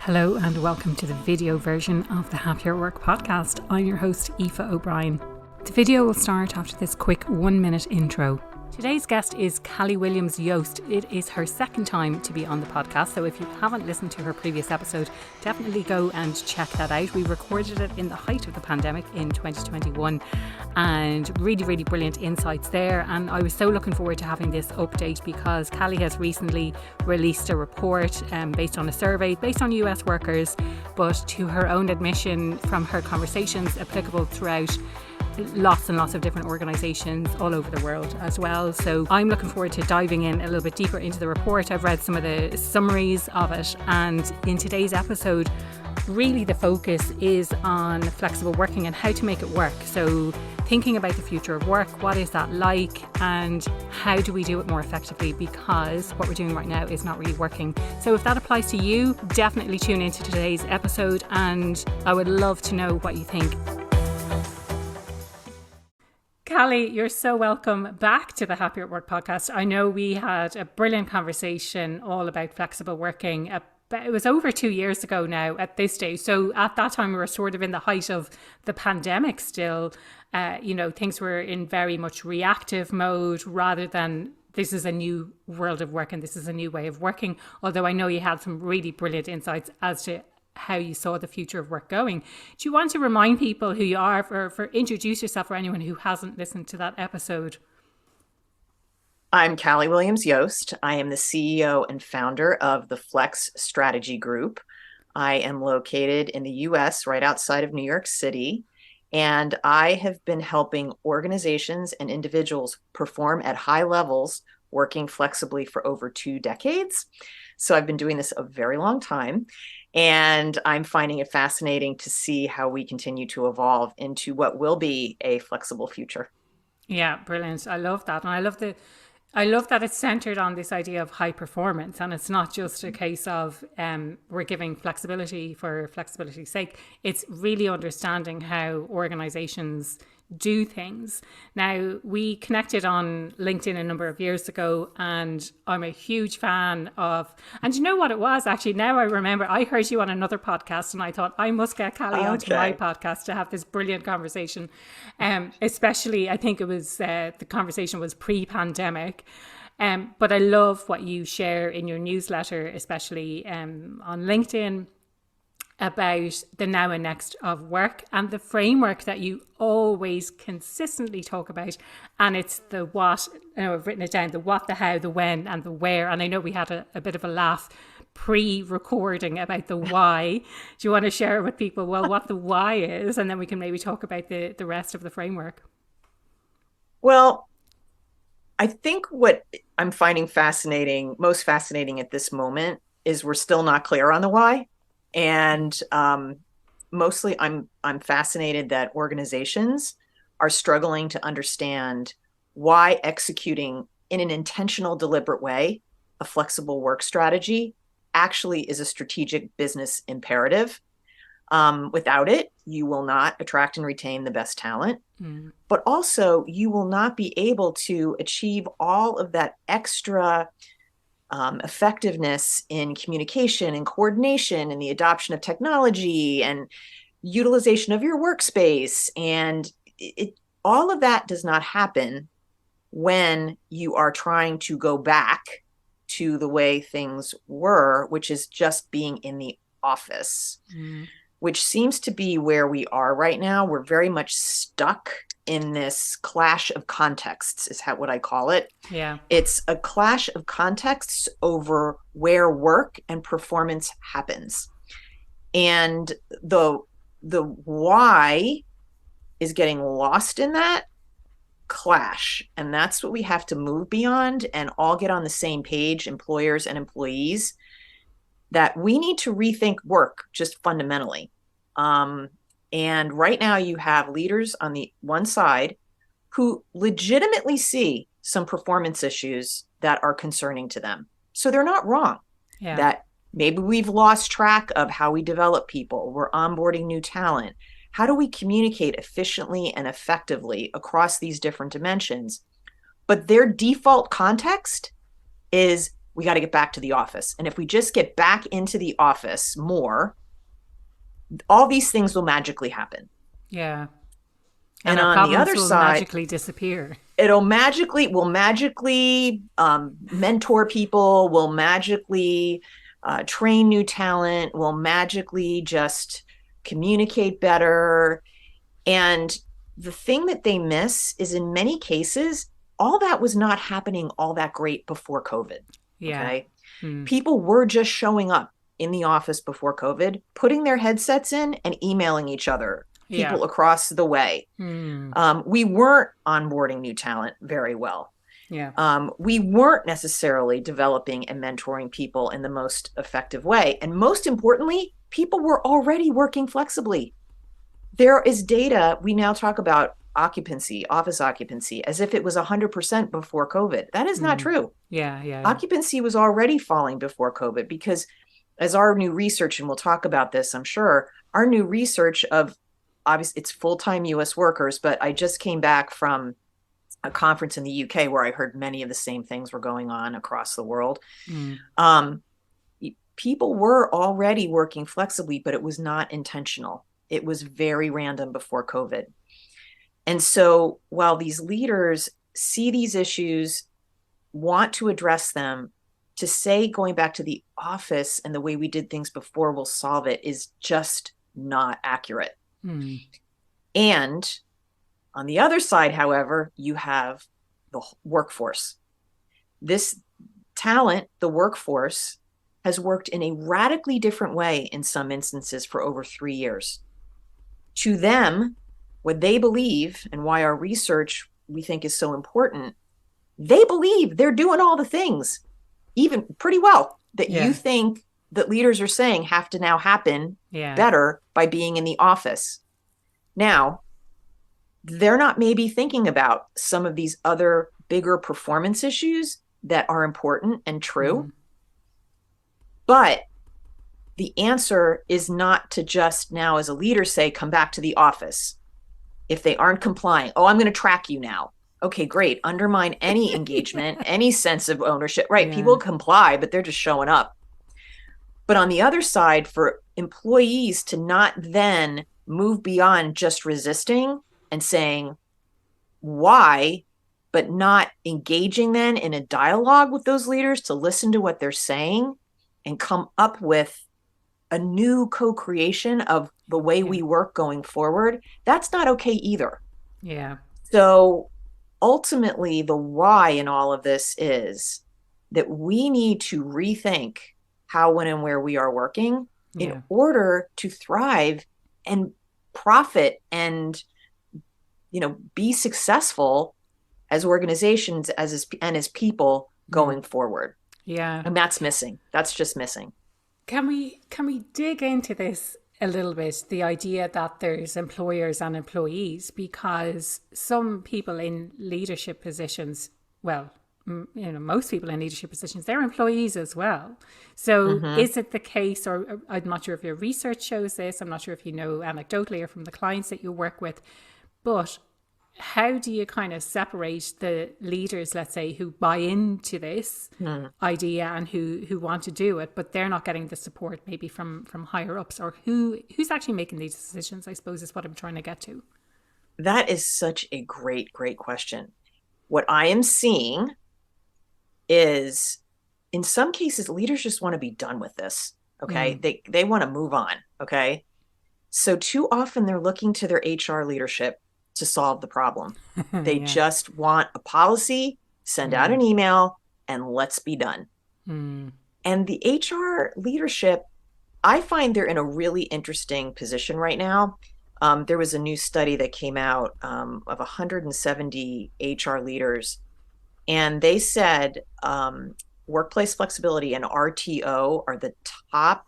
Hello and welcome to the video version of the Happier Work podcast. I'm your host, Aoife O'Brien. The video will start after this quick 1-minute intro. Today's guest is Cali Williams Yost. It is her second time to be on the podcast, so if you haven't listened to her previous episode, definitely go and check that out. We recorded it in the height of the pandemic in 2021 and really brilliant insights there. And I was so looking forward to having this update because Cali has recently released a report based on a survey based on US workers, but to her own admission from her conversations applicable throughout lots and lots of different organisations all over the world as well. So I'm looking forward to diving in a little bit deeper into the report. I've read some of the summaries of it, and in today's episode really the focus is on flexible working and how to make it work. So thinking about the future of work, what is that like, and how do we do it more effectively, because what we're doing right now is not really working. So if that applies to you, definitely tune into today's episode and I would love to know what you think. Cali, you're so welcome back to the Happier at Work podcast. I know we had a brilliant conversation all about flexible working. It was over 2 years ago now at this stage. So at that time, we were sort of in the height of the pandemic still. Things were in very much reactive mode rather than this is a new world of work and this is a new way of working. Although I know you had some really brilliant insights as to how you saw the future of work going. Do you want to remind people who you are, for introduce yourself for anyone who hasn't listened to that episode? I'm Cali Williams Yost. I am the CEO and founder of the Flex Strategy Group. I am located in the US right outside of New York City, and I have been helping organizations and individuals perform at high levels working flexibly for over 2 decades. So I've been doing this a very long time. And I'm finding it fascinating to see how we continue to evolve into what will be a flexible future. Yeah, brilliant. I love that. And I love that it's centered on this idea of high performance. And it's not just a case of we're giving flexibility for flexibility's sake. It's really understanding how organizations do things. Now, we connected on LinkedIn a number of years ago, and I'm a huge fan of, and you know what it was actually, now I remember, I heard you on another podcast and I thought I must get Cali onto my podcast to have this brilliant conversation. Especially, I think it was, the conversation was pre-pandemic. But I love what you share in your newsletter, especially on LinkedIn, about the now and next of work and the framework that you always consistently talk about. And it's the what, I've written it down, the what, the how, the when, and the where. And I know we had a bit of a laugh pre-recording about the why. Do you want to share with people, well, what the why is? And then we can maybe talk about the rest of the framework. Well, I think what I'm finding most fascinating at this moment is we're still not clear on the why. And mostly I'm fascinated that organizations are struggling to understand why executing in an intentional, deliberate way a flexible work strategy actually is a strategic business imperative. Without it, you will not attract and retain the best talent, but also you will not be able to achieve all of that extra effectiveness in communication and coordination and the adoption of technology and utilization of your workspace. And all of that does not happen when you are trying to go back to the way things were, which is just being in the office, which seems to be where we are right now. We're very much stuck in this clash of contexts, is what I call it. Yeah. It's a clash of contexts over where work and performance happens. And the why is getting lost in that clash. And that's what we have to move beyond and all get on the same page, employers and employees, that we need to rethink work just fundamentally. And right now you have leaders on the one side who legitimately see some performance issues that are concerning to them. So they're not wrong. Yeah. That maybe we've lost track of how we develop people. We're onboarding new talent. How do we communicate efficiently and effectively across these different dimensions? But their default context is we got to get back to the office. And if we just get back into the office more, all these things will magically happen. Yeah. And our on the other will side, magically disappear. Will magically mentor people, will magically train new talent, will magically just communicate better. And the thing that they miss is, in many cases, all that was not happening all that great before COVID. Yeah. Okay. People were just showing up in the office before COVID, putting their headsets in and emailing each other, people across the way. We weren't onboarding new talent very well. Yeah. We weren't necessarily developing and mentoring people in the most effective way. And most importantly, people were already working flexibly. There is data. We now talk about office occupancy, as if it was 100% before COVID. That is not true. Yeah. Occupancy was already falling before COVID, because as our new research, and we'll talk about this, I'm sure, our new research of, obviously it's full-time US workers, but I just came back from a conference in the UK where I heard many of the same things were going on across the world. People were already working flexibly, but it was not intentional. It was very random before COVID. And so while these leaders see these issues, want to address them, to say going back to the office and the way we did things before will solve it is just not accurate. And on the other side, however, you have the workforce. This talent, the workforce, has worked in a radically different way in some instances for over 3 years. To them, what they believe, and why our research we think is so important, they believe they're doing all the things, even pretty well, that you think that leaders are saying have to now happen better by being in the office. Now, they're not maybe thinking about some of these other bigger performance issues that are important and true. But the answer is not to just now, as a leader, say, come back to the office. If they aren't complying, I'm going to track you now. Okay, great. Undermine any engagement, any sense of ownership. Right. People comply, but they're just showing up. But on the other side, for employees to not then move beyond just resisting and saying why, but not engaging then in a dialogue with those leaders to listen to what they're saying and come up with a new co-creation of the way we work going forward, that's not okay either. Yeah. So ultimately, the why in all of this is that we need to rethink how, when, and where we are working in order to thrive and profit and, be successful as organizations, as people going forward. Yeah. And that's missing. That's just missing. Can we dig into this a little bit, the idea that there's employers and employees, because some people in leadership positions, most people in leadership positions, they're employees as well. So is it the case, or I'm not sure if your research shows this, I'm not sure if you know anecdotally or from the clients that you work with, but how do you kind of separate the leaders, let's say, who buy into this idea and who want to do it, but they're not getting the support maybe from higher ups, or who's actually making these decisions, I suppose, is what I'm trying to get to. That is such a great, great question. What I am seeing is, in some cases, leaders just want to be done with this. Okay. They want to move on. Okay. So too often they're looking to their HR leadership to solve the problem. They just want a policy, send out an email, and let's be done. And the HR leadership, I find they're in a really interesting position right now. There was a new study that came out of 170 HR leaders, and they said workplace flexibility and RTO are the top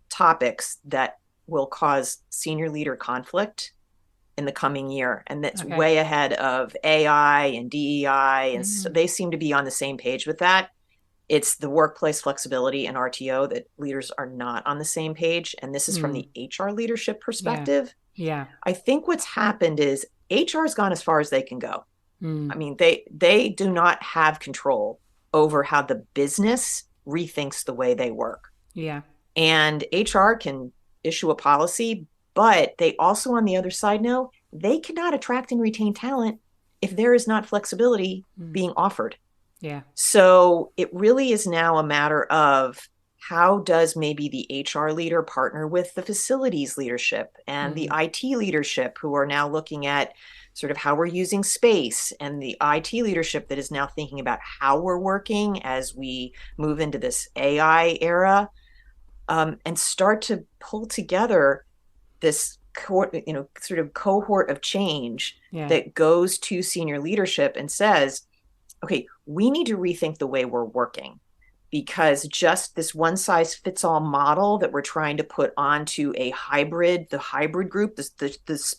topics that will cause senior leader conflict in the coming year. And that's way ahead of AI and DEI. And so they seem to be on the same page with that. It's the workplace flexibility and RTO that leaders are not on the same page. And this is from the HR leadership perspective. Yeah. I think what's happened is HR has gone as far as they can go. I mean, they do not have control over how the business rethinks the way they work. Yeah. And HR can issue a policy, but they also, on the other side, know they cannot attract and retain talent if there is not flexibility being offered. Yeah. So it really is now a matter of how does maybe the HR leader partner with the facilities leadership and the IT leadership, who are now looking at sort of how we're using space, and the IT leadership that is now thinking about how we're working as we move into this AI era, and start to pull together this sort of cohort of change that goes to senior leadership and says, okay, we need to rethink the way we're working, because just this one size fits all model that we're trying to put onto the hybrid group, this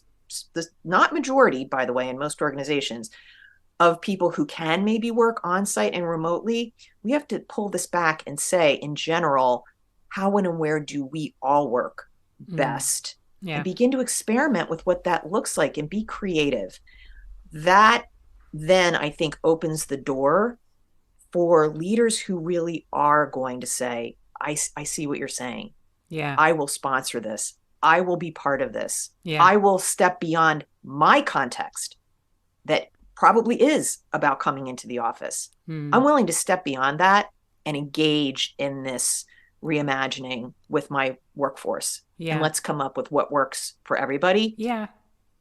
not majority, by the way, in most organizations, of people who can maybe work on site and remotely, we have to pull this back and say, in general, how and where do we all work best? And begin to experiment with what that looks like and be creative. That then, I think, opens the door for leaders who really are going to say, I see what you're saying. Yeah. I will sponsor this. I will be part of this. Yeah. I will step beyond my context that probably is about coming into the office. I'm willing to step beyond that and engage in this reimagining with my workforce. Yeah. And let's come up with what works for everybody. Yeah.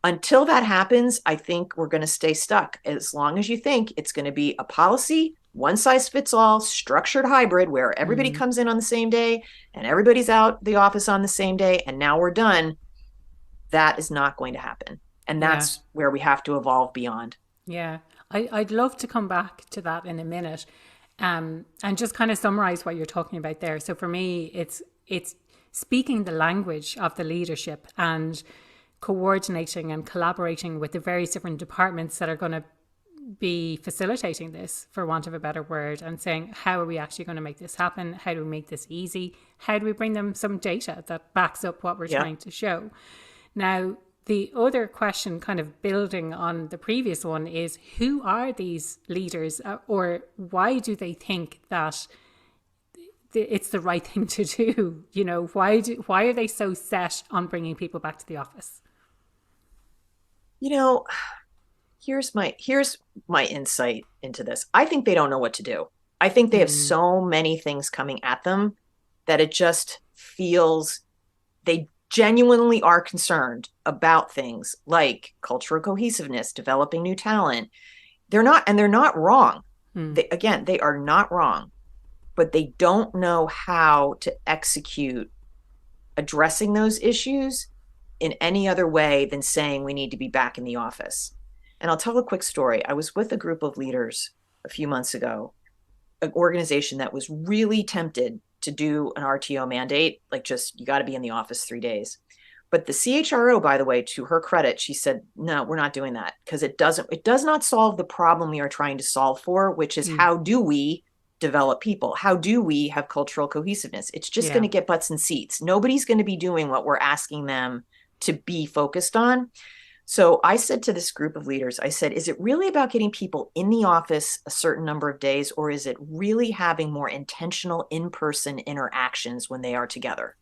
Until that happens, I think we're going to stay stuck. As long as you think it's going to be a policy, one size fits all, structured hybrid, where everybody comes in on the same day and everybody's out the office on the same day, and now we're done, that is not going to happen. And that's where we have to evolve beyond. Yeah. I'd love to come back to that in a minute, and just kind of summarize what you're talking about there. So for me, it's speaking the language of the leadership and coordinating and collaborating with the various different departments that are going to be facilitating this, for want of a better word, and saying, how are we actually going to make this happen? How do we make this easy? How do we bring them some data that backs up what we're trying to show? Now, the other question, kind of building on the previous one, is who are these leaders, or why do they think that it's the right thing to do? You know, why are they so set on bringing people back to the office? You know, here's my insight into this. I think they don't know what to do. I think they have so many things coming at them that it just feels they genuinely are concerned about things like cultural cohesiveness, developing new talent. They're not wrong. They are not wrong, but they don't know how to execute addressing those issues in any other way than saying we need to be back in the office. And I'll tell a quick story. I was with a group of leaders a few months ago, an organization that was really tempted to do an RTO mandate, like just, you got to be in the office 3 days. But the CHRO, by the way, to her credit, she said, no, we're not doing that, because it does not solve the problem we are trying to solve for, which is how do we develop people? How do we have cultural cohesiveness? It's just going to get butts in seats. Nobody's going to be doing what we're asking them to be focused on. So I said to this group of leaders, I said, is it really about getting people in the office a certain number of days, or is it really having more intentional in-person interactions when they are together?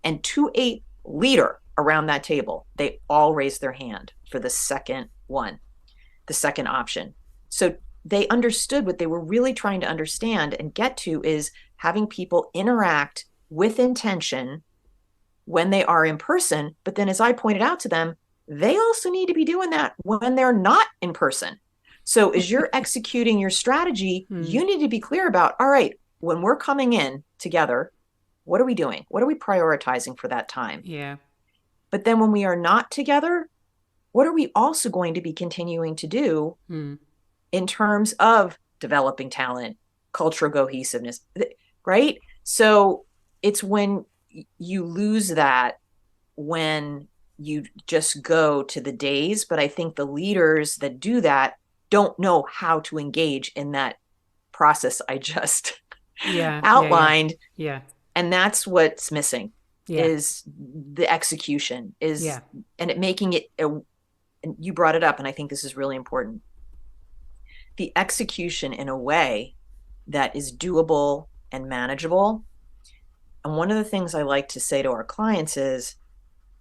And to a leader around that table, they all raised their hand for the second one, the second option. So they understood what they were really trying to understand and get to is having people interact with intention when they are in person. But then, as I pointed out to them, they also need to be doing that when they're not in person. So as you're executing your strategy, you need to be clear about, all right, when we're coming in together, what are we doing? What are we prioritizing for that time? Yeah. But then when we are not together, what are we also going to be continuing to do in terms of developing talent, cultural cohesiveness, right? So it's when you lose that, when you just go to the days. But I think the leaders that do that don't know how to engage in that process I just outlined. Yeah. And that's what's missing is the execution and it making it, and you brought it up, and I think this is really important. The execution in a way that is doable and manageable. And one of the things I like to say to our clients is,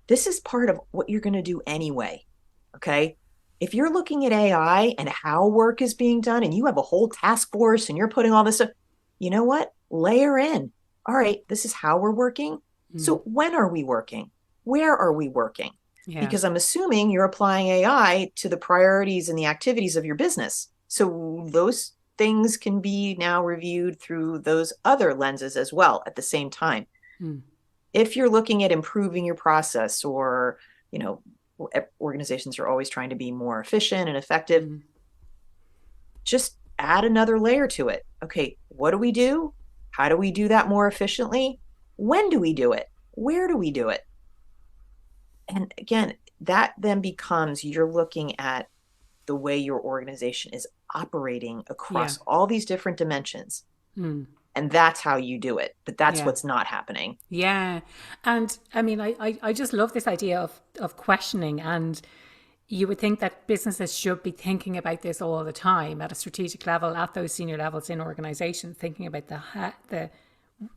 this is part of what you're going to do anyway. Okay. If you're looking at AI and how work is being done and you have a whole task force and you're putting all this stuff, you know what? Layer in. All right, this is how we're working. So when are we working? Where are we working? Yeah. Because I'm assuming you're applying AI to the priorities and the activities of your business. So those things can be now reviewed through those other lenses as well at the same time. If you're looking at improving your process, or, you know, organizations are always trying to be more efficient and effective, just add another layer to it. Okay, what do we do? How do we do that more efficiently? When do we do it? Where do we do it? And again, that then becomes, you're looking at the way your organization is operating across all these different dimensions. And that's how you do it. But that's what's not happening. Yeah. And I mean, I just love this idea of questioning. And you would think that businesses should be thinking about this all the time at a strategic level, at those senior levels in organizations, thinking about the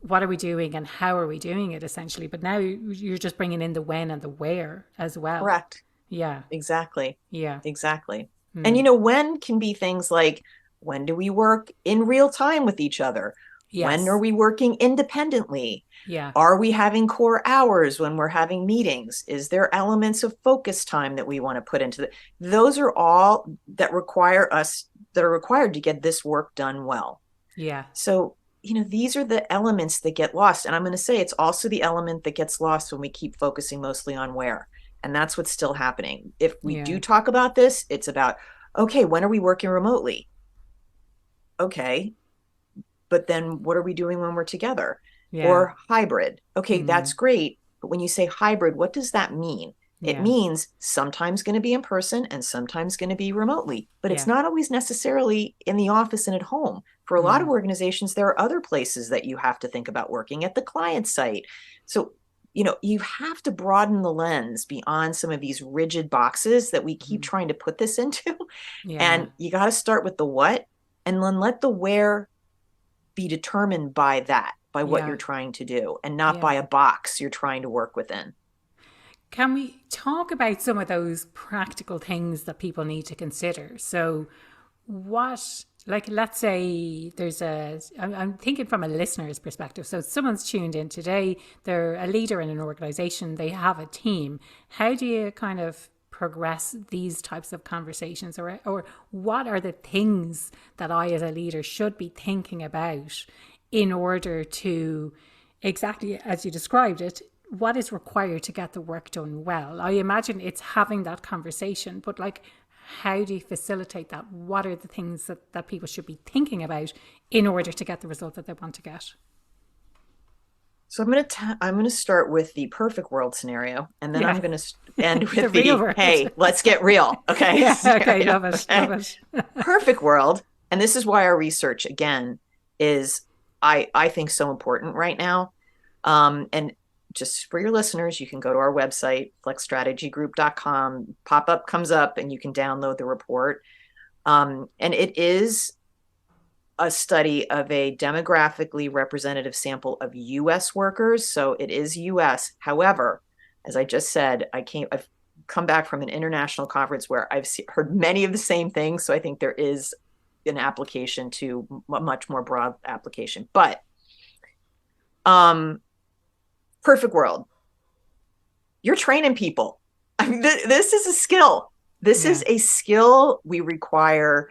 what are we doing and how are we doing it, essentially. But now you're just bringing in the when and the where as well. Correct. Yeah. Exactly. Yeah. Exactly. And, you know, when can be things like, when do we work in real time with each other? Yes. When are we working independently? Yeah. Are we having core hours when we're having meetings? Is there elements of focus time that we want to put into it? Those are all that are required to get this work done well. Yeah. So, you know, these are the elements that get lost. And I'm going to say it's also the element that gets lost when we keep focusing mostly on where. And that's what's still happening. If we do talk about this, it's about, okay, when are we working remotely? Okay. But then what are we doing when we're together? Or hybrid? Okay, that's great. But when you say hybrid, what does that mean? It means sometimes going to be in person and sometimes going to be remotely. But it's not always necessarily in the office and at home. For a lot of organizations, there are other places that you have to think about working, at the client site. So, you know, you have to broaden the lens beyond some of these rigid boxes that we keep trying to put this into. And you got to start with the what, and then let the where be determined by that, by what you're trying to do, and not by a box you're trying to work within. Can we talk about some of those practical things that people need to consider? So what, like, let's say I'm thinking from a listener's perspective. So someone's tuned in today, they're a leader in an organization, they have a team. How do you kind of progress these types of conversations, or what are the things that I as a leader should be thinking about in order to, exactly as you described it, what is required to get the work done well? I imagine it's having that conversation, but like, how do you facilitate that? What are the things that people should be thinking about in order to get the result that they want to get? So I'm going to start with the perfect world scenario, and then I'm going to end with the hey, let's get real. Okay. Yeah, okay. Love it. Perfect world. And this is why our research, again, is, I think, so important right now. And just for your listeners, you can go to our website, flexstrategygroup.com, pop-up comes up and you can download the report. And it is a study of a demographically representative sample of U.S. workers. So it is U.S. However, as I just said, I've come back from an international conference where I've heard many of the same things. So I think there is an application to a much more broad application. But perfect world, you're training people. I mean, this is a skill. This is a skill. We require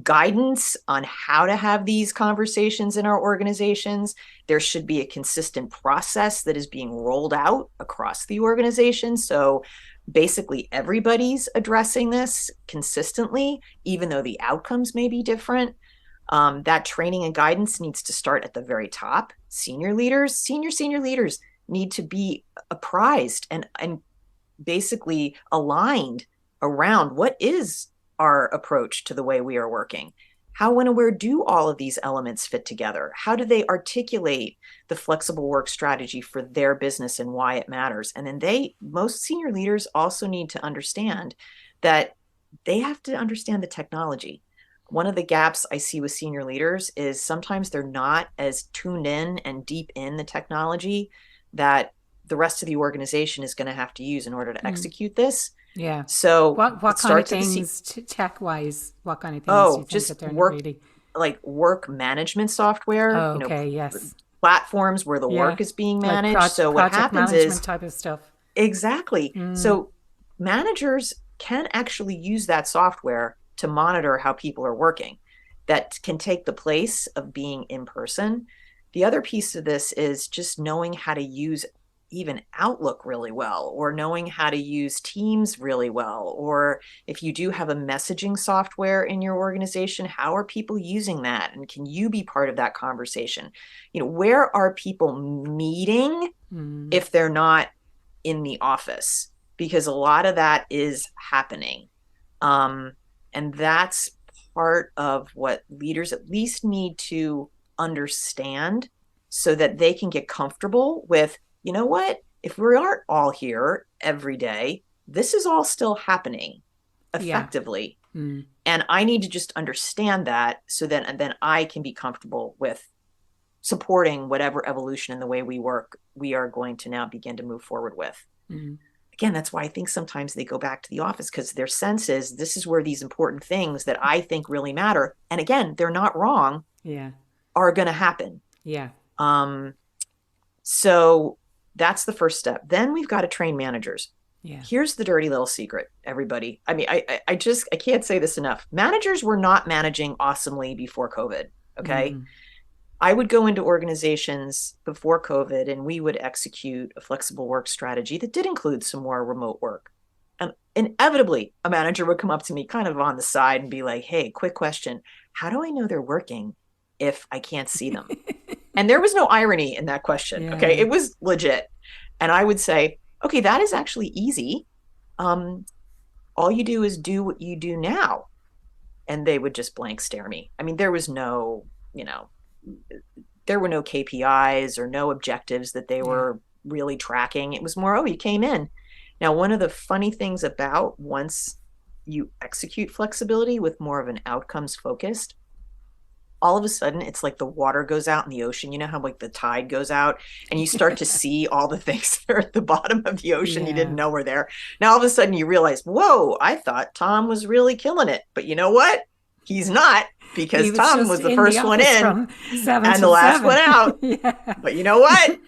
guidance on how to have these conversations in our organizations. There should be a consistent process that is being rolled out across the organization. So basically everybody's addressing this consistently, even though the outcomes may be different. That training and guidance needs to start at the very top. Senior leaders need to be apprised and basically aligned around what is our approach to the way we are working. How, when, and where do all of these elements fit together? How do they articulate the flexible work strategy for their business and why it matters? And then most senior leaders also need to understand that they have to understand the technology. one of the gaps I see with senior leaders is sometimes they're not as tuned in and deep in the technology that the rest of the organization is going to have to use in order to execute this. Yeah. So what kind of things, tech wise, what kind of things do you think just that they're not work, really? like work management software, Oh, okay, yes. platforms where the Yeah. work is being Like managed. So what project happens management is, type of stuff. exactly. So managers can actually use that software to monitor how people are working. That can take the place of being in person. The other piece of this is just knowing how to use even Outlook really well, or knowing how to use Teams really well. Or if you do have a messaging software in your organization, how are people using that? And can you be part of that conversation? Where are people meeting if they're not in the office? Because a lot of that is happening. And that's part of what leaders at least need to understand, so that they can get comfortable with, you know what, if we aren't all here every day, this is all still happening effectively. Yeah. And I need to just understand that, so that and then I can be comfortable with supporting whatever evolution in the way we work we are going to now begin to move forward with. Again, that's why I think sometimes they go back to the office, because their sense is this is where these important things that I think really matter, and again, they're not wrong, are going to happen. So that's the first step. Then we've got to train managers. Here's the dirty little secret, everybody. I mean, I can't say this enough. Managers were not managing awesomely before COVID. Okay. I would go into organizations before COVID and we would execute a flexible work strategy that did include some more remote work. And inevitably, a manager would come up to me kind of on the side and be like, hey, quick question. How do I know they're working if I can't see them? And there was no irony in that question. Okay. It was legit. And I would say, okay, that is actually easy. All you do is do what you do now. And they would just blank stare me. I mean, there was no, there were no KPIs or no objectives that they were really tracking. It was more, oh, you came in. Now, one of the funny things about once you execute flexibility with more of an outcomes focused, all of a sudden it's like the water goes out in the ocean. You know how like the tide goes out and you start to see all the things that are at the bottom of the ocean you didn't know were there. Now, all of a sudden you realize, whoa, I thought Tom was really killing it. But you know what? He's not, because Tom was the first one in and the last one out. But you know what?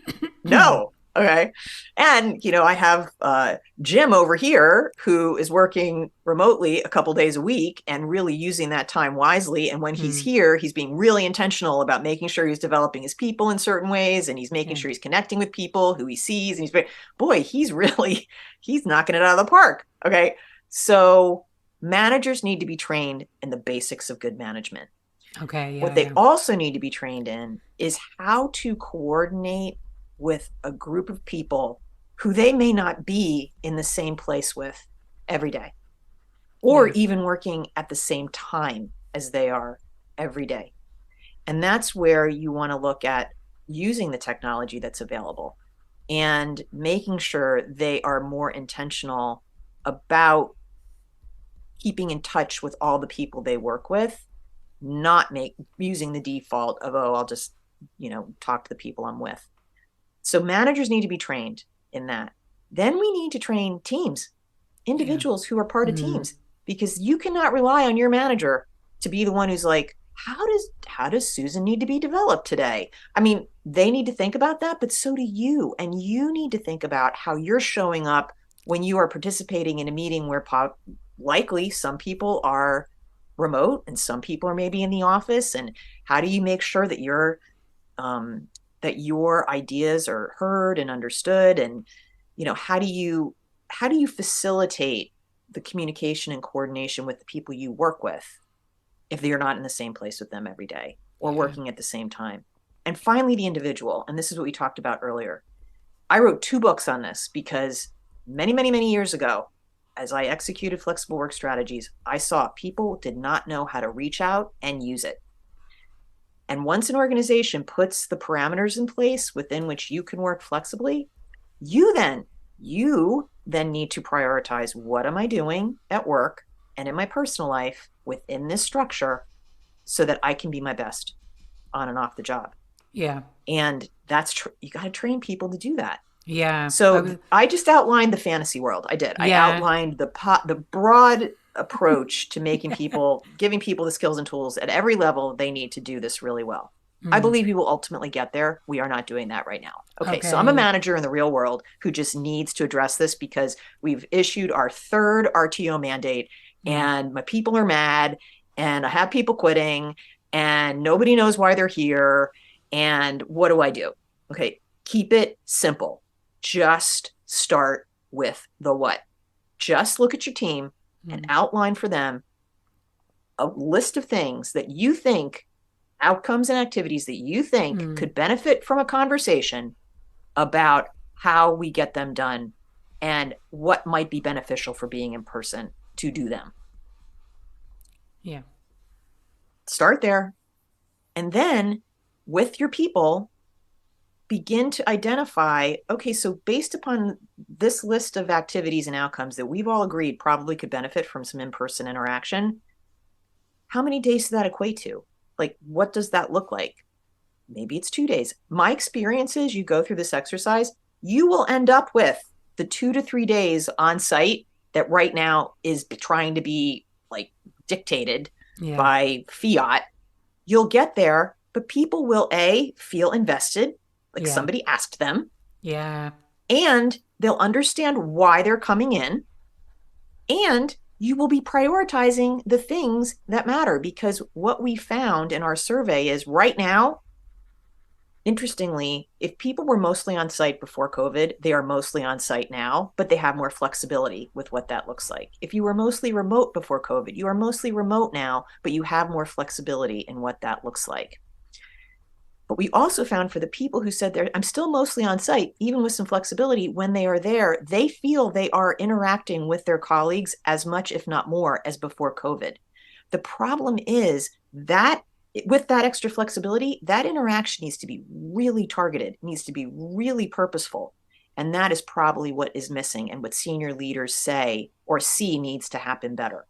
No. Okay. And, I have Jim over here who is working remotely a couple days a week and really using that time wisely. And when he's here, he's being really intentional about making sure he's developing his people in certain ways. And he's making sure he's connecting with people who he sees. And he's knocking it out of the park. Okay. So managers need to be trained in the basics of good management. Okay. What they also need to be trained in is how to coordinate with a group of people who they may not be in the same place with every day, or even working at the same time as they are every day. And that's where you want to look at using the technology that's available and making sure they are more intentional about keeping in touch with all the people they work with, not using the default of, oh, I'll just, talk to the people I'm with. So managers need to be trained in that. Then we need to train teams, individuals who are part of teams, because you cannot rely on your manager to be the one who's like, how does Susan need to be developed today? I mean, they need to think about that, but so do you. And you need to think about how you're showing up when you are participating in a meeting where likely some people are remote and some people are maybe in the office. And how do you make sure that your ideas are heard and understood? And, how do you facilitate the communication and coordination with the people you work with if you're not in the same place with them every day or working at the same time? And finally, the individual. And this is what we talked about earlier. I wrote 2 books on this because many, many, many years ago, as I executed flexible work strategies, I saw people did not know how to reach out and use it. And once an organization puts the parameters in place within which you can work flexibly, you then need to prioritize, what am I doing at work and in my personal life within this structure so that I can be my best on and off the job. Yeah. And that's you got to train people to do that. Yeah. So I just outlined the fantasy world. I did. I outlined the broad approach to making people, giving people the skills and tools at every level they need to do this really well. I believe we will ultimately get there. We are not doing that right now. Okay, so I'm a manager in the real world who just needs to address this because we've issued our third RTO mandate and my people are mad and I have people quitting and nobody knows why they're here. And what do I do? Okay, keep it simple. Just start with the what. Just look at your team and outline for them a list of things that you think, outcomes and activities that you think could benefit from a conversation about how we get them done and what might be beneficial for being in person to do them. Yeah. Start there. And then with your people, begin to identify, okay, so based upon this list of activities and outcomes that we've all agreed probably could benefit from some in-person interaction, how many days does that equate to? Like, what does that look like? Maybe it's 2 days. My experience is you go through this exercise, you will end up with the 2 to 3 days on site that right now is trying to be like dictated by fiat. You'll get there, but people will feel invested, like somebody asked them. Yeah. And they'll understand why they're coming in. And you will be prioritizing the things that matter, because what we found in our survey is right now, interestingly, if people were mostly on site before COVID, they are mostly on site now, but they have more flexibility with what that looks like. If you were mostly remote before COVID, you are mostly remote now, but you have more flexibility in what that looks like. But we also found for the people who said I'm still mostly on site, even with some flexibility, when they are there, they feel they are interacting with their colleagues as much, if not more, as before COVID. The problem is that with that extra flexibility, that interaction needs to be really targeted, needs to be really purposeful. And that is probably what is missing and what senior leaders say or see needs to happen better.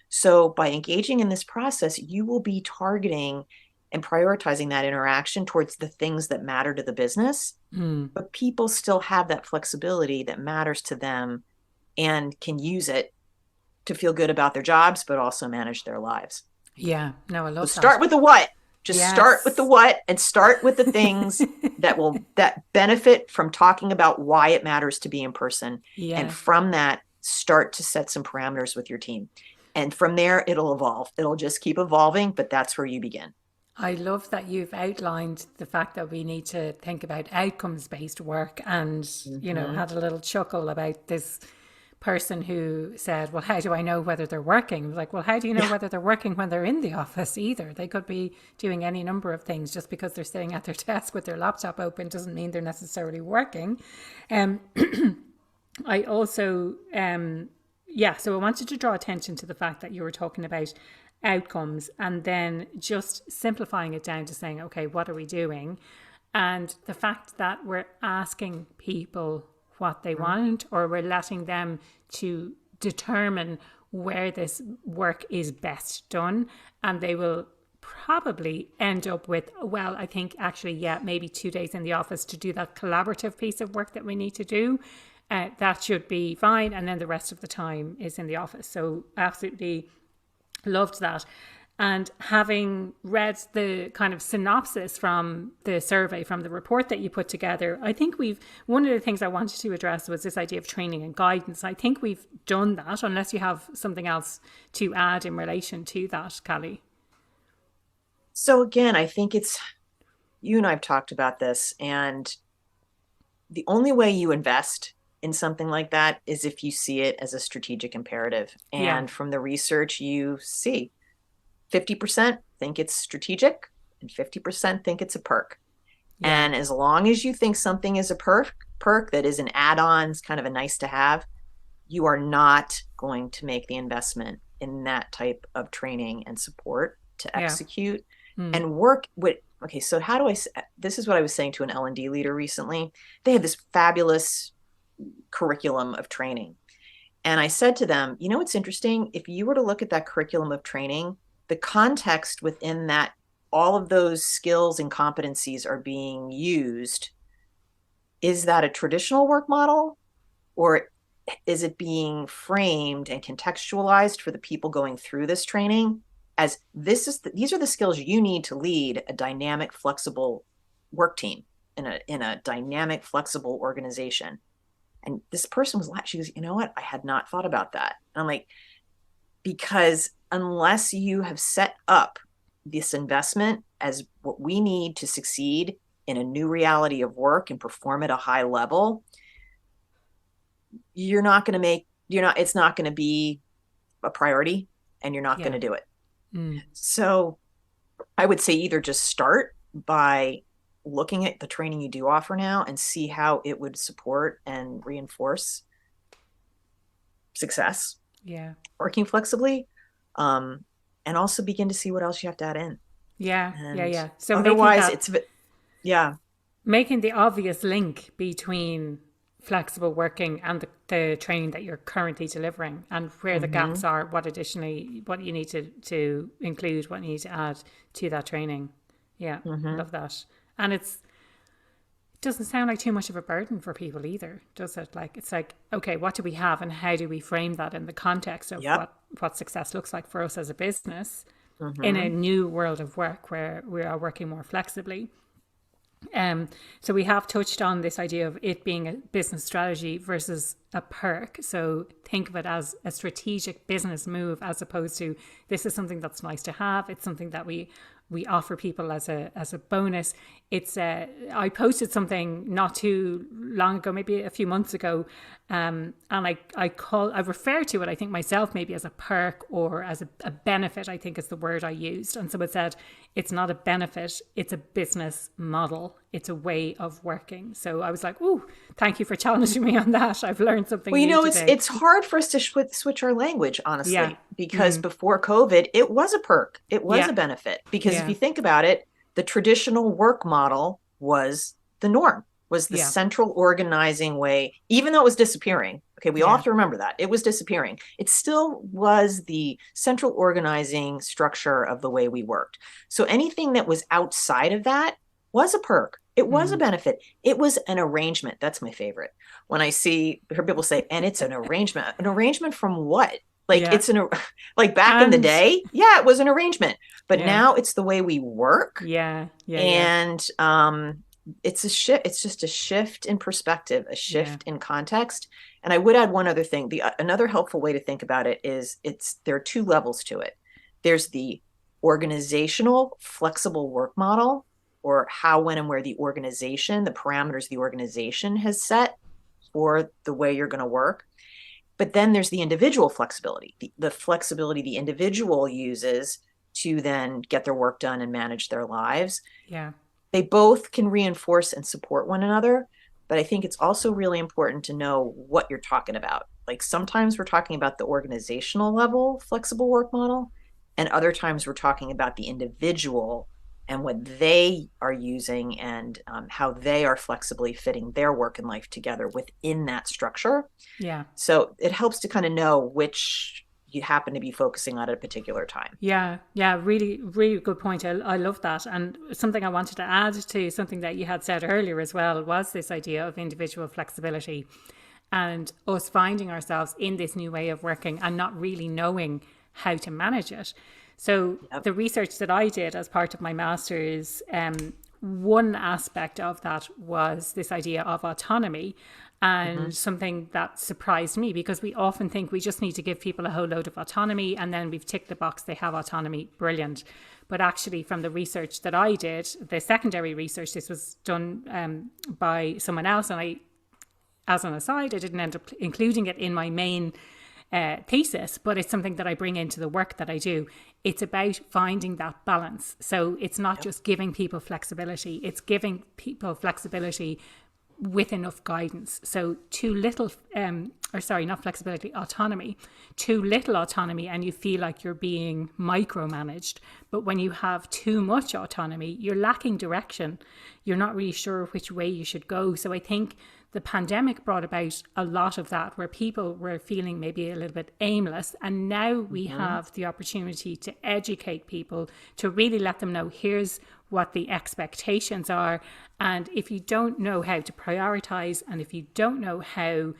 So by engaging in this process, you will be targeting and prioritizing that interaction towards the things that matter to the business, but people still have that flexibility that matters to them and can use it to feel good about their jobs, but also manage their lives. Yeah, no, I love that. Start with the what. Just start with the what and start with the things that benefit from talking about why it matters to be in person. Yeah. And from that, start to set some parameters with your team. And from there, it'll evolve. It'll just keep evolving, but that's where you begin. I love that you've outlined the fact that we need to think about outcomes-based work and, you know, had a little chuckle about this person who said, well, how do I know whether they're working? Like, well, how do you know whether they're working when they're in the office either? They could be doing any number of things. Just because they're sitting at their desk with their laptop open doesn't mean they're necessarily working. I also, so I wanted to draw attention to the fact that you were talking about outcomes and then just simplifying it down to saying, okay, what are we doing? And the fact that we're asking people what they want, or we're letting them to determine where this work is best done, and they will probably end up with, well, I think actually, maybe 2 days in the office to do that collaborative piece of work that we need to do. That should be fine, and then the rest of the time is in the office. So absolutely loved that. And having read the kind of synopsis from the survey, from the report that you put together, I think one of the things I wanted to address was this idea of training and guidance. I think we've done that, unless you have something else to add in relation to that, Cali. So again, I think you and I have talked about this, and the only way you invest in something like that is if you see it as a strategic imperative. And from the research you see, 50% think it's strategic and 50% think it's a perk. Yeah. And as long as you think something is a perk that is an add-on, it's kind of a nice to have, you are not going to make the investment in that type of training and support to execute and work with. Okay, so this is what I was saying to an L&D leader recently. They had this fabulous curriculum of training. And I said to them, you know, what's interesting? If you were to look at that curriculum of training, the context within that, all of those skills and competencies are being used. Is that a traditional work model, or is it being framed and contextualized for the people going through this training as these are the skills you need to lead a dynamic, flexible work team in a dynamic, flexible organization? And this person was like, she goes, you know what? I had not thought about that. And I'm like, because unless you have set up this investment as what we need to succeed in a new reality of work and perform at a high level, it's not going to be a priority, and you're not going to do it. So I would say either just start by looking at the training you do offer now and see how it would support and reinforce success. Yeah. Working flexibly. And also begin to see what else you have to add in. Yeah. And yeah. So otherwise making the obvious link between flexible working and the training that you're currently delivering, and where the gaps are, what you need to include, what you need to add to that training. Yeah. Love that. And it doesn't sound like too much of a burden for people either, does it? Like, it's like, okay, what do we have and how do we frame that in the context of what success looks like for us as a business in a new world of work where we are working more flexibly. So we have touched on this idea of it being a business strategy versus a perk. So think of it as a strategic business move, as opposed to this is something that's nice to have. It's something that we offer people as a bonus. It's I posted something not too long ago, maybe a few months ago, and I refer to it, I think myself, maybe as a perk or as a benefit, I think is the word I used. And so it said, it's not a benefit, it's a business model. It's a way of working. So I was like, ooh, thank you for challenging me on that. I've learned something new today. It's hard for us to switch our language, honestly, because before COVID, it was a perk. It was a benefit. Because if you think about it, the traditional work model was the norm, was the central organizing way, even though it was disappearing. Okay, we all have to remember that. It was disappearing. It still was the central organizing structure of the way we worked. So anything that was outside of that was a perk. It was a benefit. It was an arrangement. That's my favorite. When I hear people say, and it's an arrangement from what? Like it's like back in the day. Yeah, it was an arrangement, but now it's the way we work. And it's a shift. It's just a shift in perspective, a shift in context. And I would add one other thing. Another helpful way to think about it is there are two levels to it. There's the organizational flexible work model, or how, when, and where the parameters the organization has set for the way you're going to work. But then there's the individual flexibility, the flexibility the individual uses to then get their work done and manage their lives. Yeah. They both can reinforce and support one another. But I think it's also really important to know what you're talking about. Like sometimes we're talking about the organizational level flexible work model, and other times we're talking about the individual and what they are using and how they are flexibly fitting their work and life together within that structure. Yeah. So it helps to kind of know which you happen to be focusing on at a particular time. Yeah. Really, really good point. I love that. And something I wanted to add to something that you had said earlier as well was this idea of individual flexibility and us finding ourselves in this new way of working and not really knowing how to manage it. So the research that I did as part of my master's, one aspect of that was this idea of autonomy, and something that surprised me, because we often think we just need to give people a whole load of autonomy and then we've ticked the box, they have autonomy, brilliant. But actually from the research that I did, the secondary research, this was done by someone else, and as an aside, I didn't end up including it in my main thesis, but it's something that I bring into the work that I do. It's about finding that balance. So it's not just giving people flexibility, it's giving people flexibility with enough guidance. So too little, not flexibility, autonomy. Too little autonomy and you feel like you're being micromanaged. But when you have too much autonomy, you're lacking direction. You're not really sure which way you should go. So I think the pandemic brought about a lot of that, where people were feeling maybe a little bit aimless. And now we have the opportunity to educate people, to really let them know, here's what the expectations are. And if you don't know how to prioritize, and if you don't know how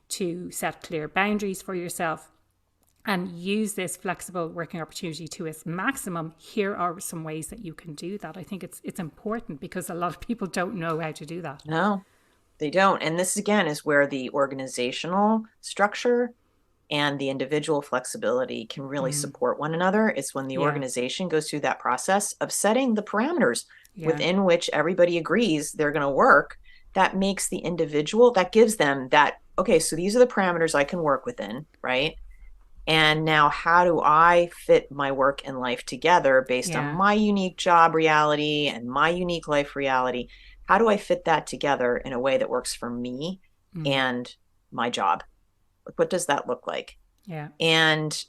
to set clear boundaries for yourself and use this flexible working opportunity to its maximum, here are some ways that you can do that. I think it's important, because a lot of people don't know how to do that. No, they don't. And this again is where the organizational structure and the individual flexibility can really support one another. It's when the organization goes through that process of setting the parameters within which everybody agrees they're going to work. That makes the individual, that gives them that, okay, so these are the parameters I can work within, right? And now how do I fit my work and life together based on my unique job reality and my unique life reality? How do I fit that together in a way that works for me and my job? What does that look like? Yeah. And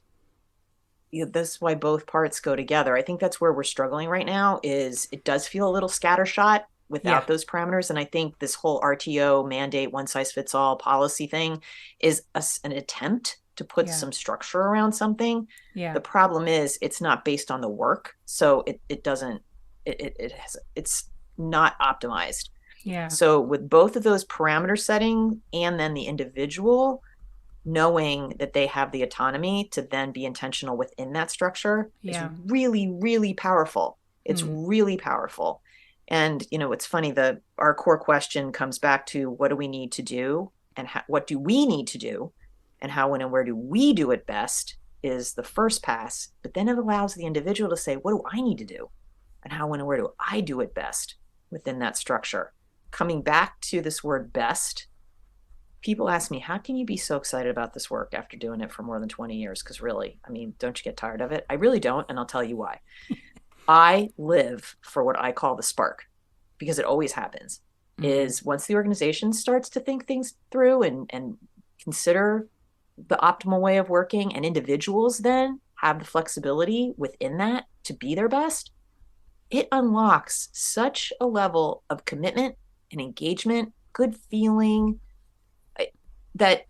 that's why both parts go together. I think that's where we're struggling right now, is it does feel a little scattershot without those parameters. And I think this whole RTO mandate, one size fits all policy thing is an attempt to put some structure around something. The problem is it's not based on the work. So it's not optimized. So with both of those parameter setting and then the individual knowing that they have the autonomy to then be intentional within that structure is really, really powerful. It's really powerful. And, it's funny, our core question comes back to, what do we need to do? And what do we need to do? And how, when, and where do we do it best is the first pass. But then it allows the individual to say, what do I need to do? And how, when, and where do I do it best within that structure? Coming back to this word best, people ask me, how can you be so excited about this work after doing it for more than 20 years? Because really, don't you get tired of it? I really don't. And I'll tell you why. I live for what I call the spark, because it always happens, is once the organization starts to think things through and consider the optimal way of working, and individuals then have the flexibility within that to be their best, it unlocks such a level of commitment and engagement, good feeling, that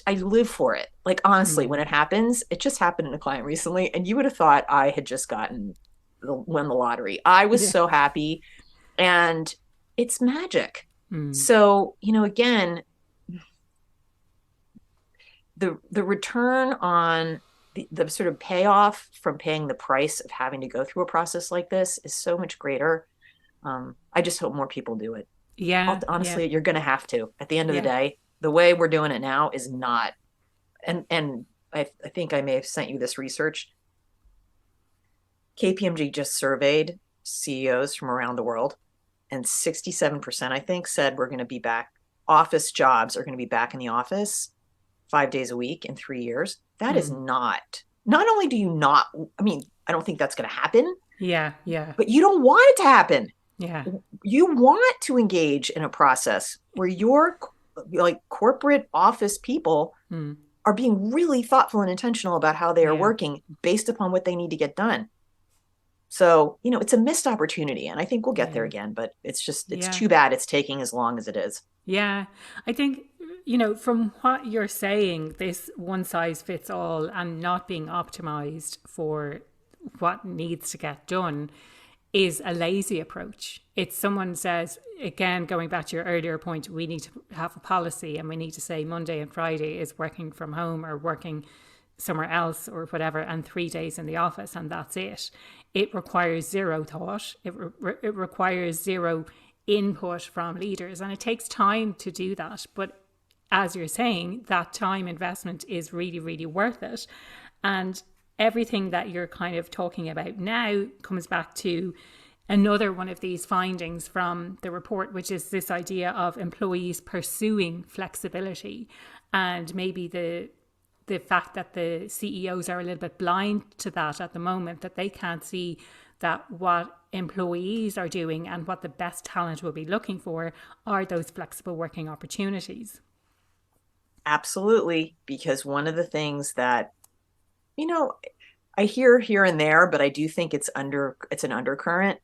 I live for it. Like, honestly, when it happens, it just happened in a client recently, and you would have thought I had just won the lottery. I was so happy, and it's magic. So, again, the return on the sort of payoff from paying the price of having to go through a process like this is so much greater. I just hope more people do it. Honestly, you're going to have to, at the end of the day. The way we're doing it now is not, and I think I may have sent you this research. KPMG just surveyed CEOs from around the world, and 67%, I think, said we're going to be back. Office jobs are going to be back in the office 5 days a week in 3 years. That is not only do you not, I don't think that's going to happen. But you don't want it to happen. You want to engage in a process where your corporate office people are being really thoughtful and intentional about how they are working based upon what they need to get done. So, it's a missed opportunity, and I think we'll get there again, but it's too bad it's taking as long as it is. I think, from what you're saying, this one size fits all and not being optimized for what needs to get done is a lazy approach. It's someone says, again, going back to your earlier point, we need to have a policy, and we need to say Monday and Friday is working from home or working somewhere else or whatever, and 3 days in the office, and that's it. It requires zero thought. It requires zero input from leaders, and it takes time to do that. But as you're saying, that time investment is really, really worth it. And everything that you're kind of talking about now comes back to another one of these findings from the report, which is this idea of employees pursuing flexibility, and maybe the fact that the CEOs are a little bit blind to that at the moment, that they can't see that what employees are doing and what the best talent will be looking for are those flexible working opportunities. Absolutely, because one of the things that, I hear here and there, but I do think it's an undercurrent,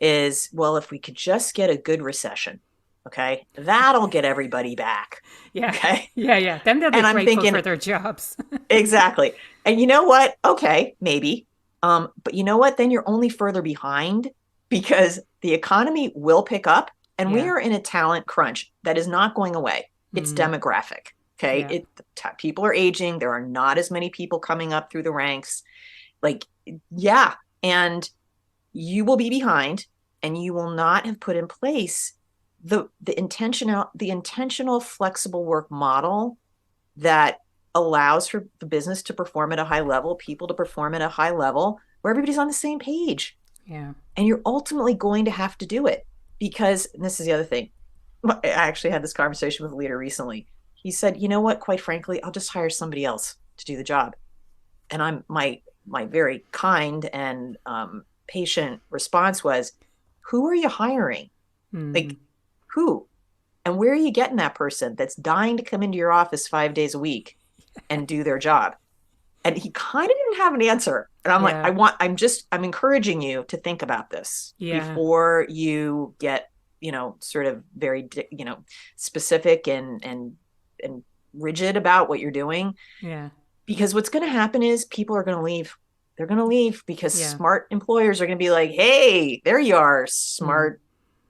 is, well, if we could just get a good recession, Okay. That'll get everybody back. Yeah. Okay. Yeah. Then they'll be And I'm grateful thinking, for their jobs. exactly. And you know what? Okay, maybe. But you know what? Then you're only further behind because the economy will pick up and we Yeah. are in a talent crunch that is not going away. It's demographic. Okay. Yeah. People are aging. There are not as many people coming up through the ranks. Like, yeah. And you will be behind and you will not have put in place the intentional flexible work model that allows for the business to perform at a high level, people to perform at a high level where everybody's on the same page. Yeah. And you're ultimately going to have to do it because this is the other thing. I actually had this conversation with a leader recently. He said, you know what, quite frankly, I'll just hire somebody else to do the job. And my very kind and patient response was, who are you hiring? Like, who? And where are you getting that person that's dying to come into your office 5 days a week and do their job? And he kind of didn't have an answer. And I'm like, I'm encouraging you to think about this before you get, sort of very, specific and rigid about what you're doing. Yeah. Because what's going to happen is people are going to leave. They're going to leave because smart employers are going to be like, hey, there you are, smart,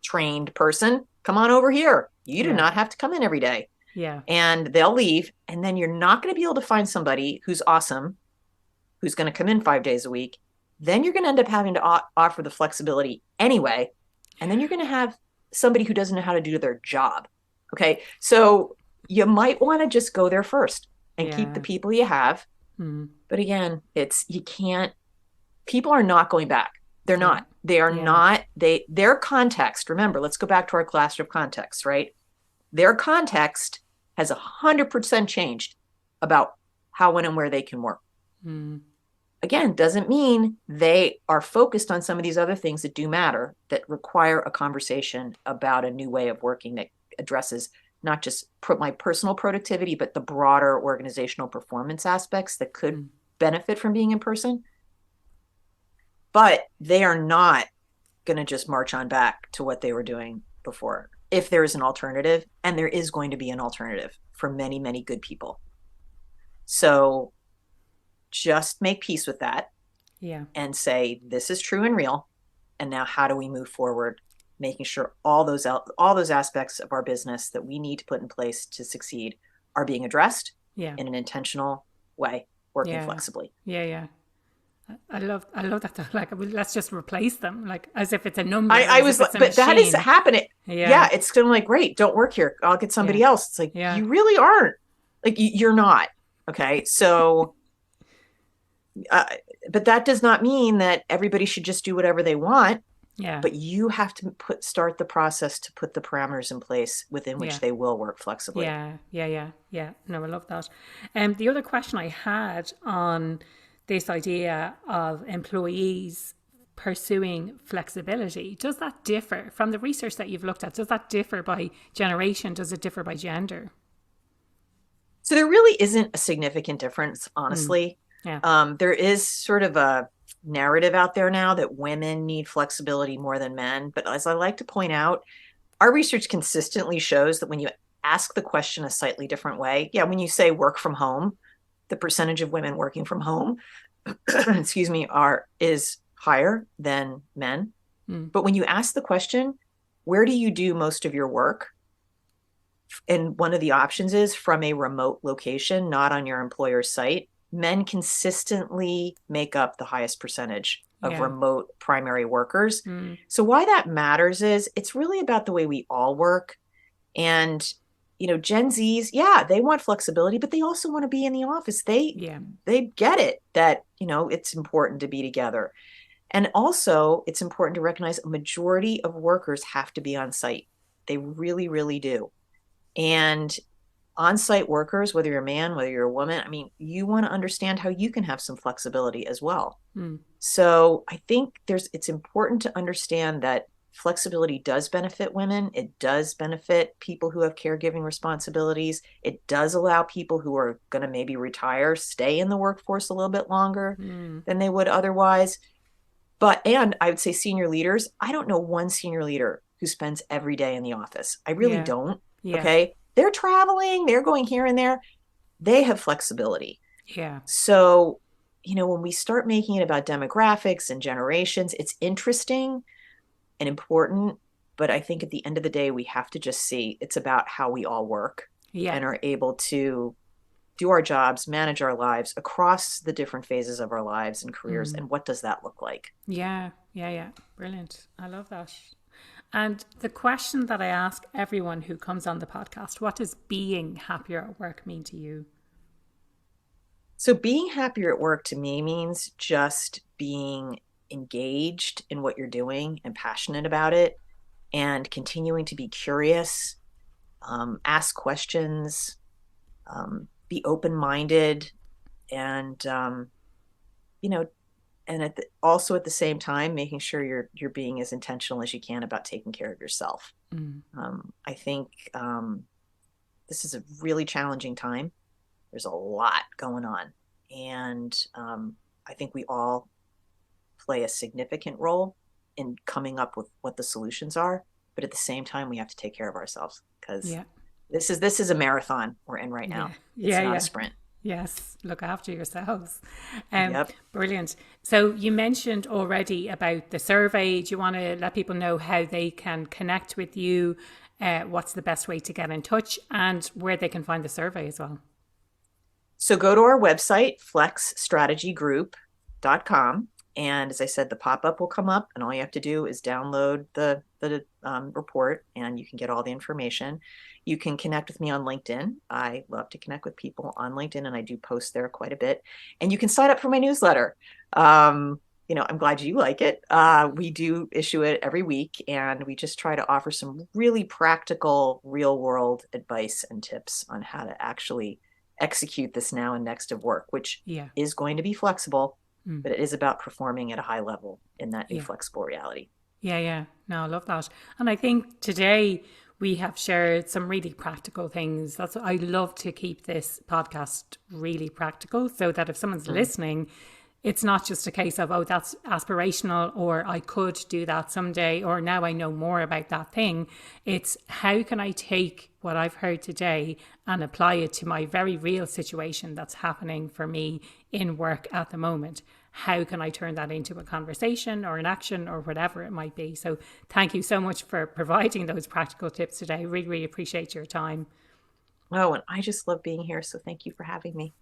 trained person. Come on over here. You do not have to come in every day. Yeah. And they'll leave. And then you're not going to be able to find somebody who's awesome, who's going to come in 5 days a week. Then you're going to end up having to offer the flexibility anyway. And then you're going to have somebody who doesn't know how to do their job. Okay. So you might want to just go there first and keep the people you have. But again, people are not going back. They're not. They are not. Their context, remember, let's go back to our class of context, right? Their context has 100% changed about how, when, and where they can work. Again, doesn't mean they are focused on some of these other things that do matter, that require a conversation about a new way of working that addresses not just my personal productivity, but the broader organizational performance aspects that could benefit from being in person. But they are not going to just march on back to what they were doing before. If there is an alternative, and there is going to be an alternative for many, many good people. So just make peace with that and say, this is true and real. And now how do we move forward, making sure all those aspects of our business that we need to put in place to succeed are being addressed in an intentional way, working flexibly. I love that. Like, let's just replace them, like as if it's a number. But that is happening. It's going to like, great, don't work here. I'll get somebody else. It's like, you really aren't. Like, you're not. Okay. So, but that does not mean that everybody should just do whatever they want. Yeah. But you have to start the process to put the parameters in place within which they will work flexibly. Yeah. No, I love that. The other question I had on this idea of employees pursuing flexibility, does that differ from the research that you've looked at? Does that differ by generation? Does it differ by gender? So there really isn't a significant difference, honestly. There is sort of a narrative out there now that women need flexibility more than men. But as I like to point out, our research consistently shows that when you ask the question a slightly different way, when you say work from home, the percentage of women working from home, is higher than men. But when you ask the question, where do you do most of your work? And one of the options is from a remote location, not on your employer's site. Men consistently make up the highest percentage of remote primary workers. So why that matters is it's really about the way we all work. And Gen Zs, they want flexibility, but they also want to be in the office. They get it that, it's important to be together. And also it's important to recognize a majority of workers have to be on site. They really, really do. And on-site workers, whether you're a man, whether you're a woman, I mean, you want to understand how you can have some flexibility as well. So I think it's important to understand that flexibility does benefit women. It does benefit people who have caregiving responsibilities. It does allow people who are going to maybe retire, stay in the workforce a little bit longer than they would otherwise. And I would say senior leaders, I don't know one senior leader who spends every day in the office. I really Yeah. don't. Yeah. Okay. They're traveling, they're going here and there. They have flexibility. Yeah. So, when we start making it about demographics and generations, it's interesting and important. But I think at the end of the day, we have to just see it's about how we all work Yeah. and are able to do our jobs, manage our lives across the different phases of our lives and careers. Mm. And what does that look like? Yeah. Yeah. Yeah. Brilliant. I love that. And the question that I ask everyone who comes on the podcast, what does being happier at work mean to you? So, being happier at work to me means just being engaged in what you're doing and passionate about it and continuing to be curious, ask questions, be open minded, and, you know, and also at the same time, making sure you're being as intentional as you can about taking care of yourself. Mm. I think this is a really challenging time. There's a lot going on. And I think we all play a significant role in coming up with what the solutions are. But at the same time, we have to take care of ourselves because Yeah. this is a marathon we're in right Yeah. now. It's Yeah. not a Yeah. sprint. Yes, look after yourselves. Yep. Brilliant. So you mentioned already about the survey. Do you want to let people know how they can connect with you? What's the best way to get in touch and where they can find the survey as well? So go to our website, flexstrategygroup.com. And as I said, the pop-up will come up and all you have to do is download the report and you can get all the information. You can connect with me on LinkedIn. I love to connect with people on LinkedIn and I do post there quite a bit. And you can sign up for my newsletter. I'm glad you like it. We do issue it every week and we just try to offer some really practical, real world advice and tips on how to actually execute this now and next of work, which Yeah. is going to be flexible, Mm. but it is about performing at a high level in that new Yeah. flexible reality. Yeah, yeah. No, I love that. And I think today we have shared some really practical things. That's I love to keep this podcast really practical so that if someone's listening, it's not just a case of, oh, that's aspirational or I could do that someday or now I know more about that thing. It's how can I take what I've heard today and apply it to my very real situation that's happening for me in work at the moment. How can I turn that into a conversation or an action or whatever it might be? So thank you so much for providing those practical tips today. Really, really appreciate your time. Oh, and I just love being here. So thank you for having me.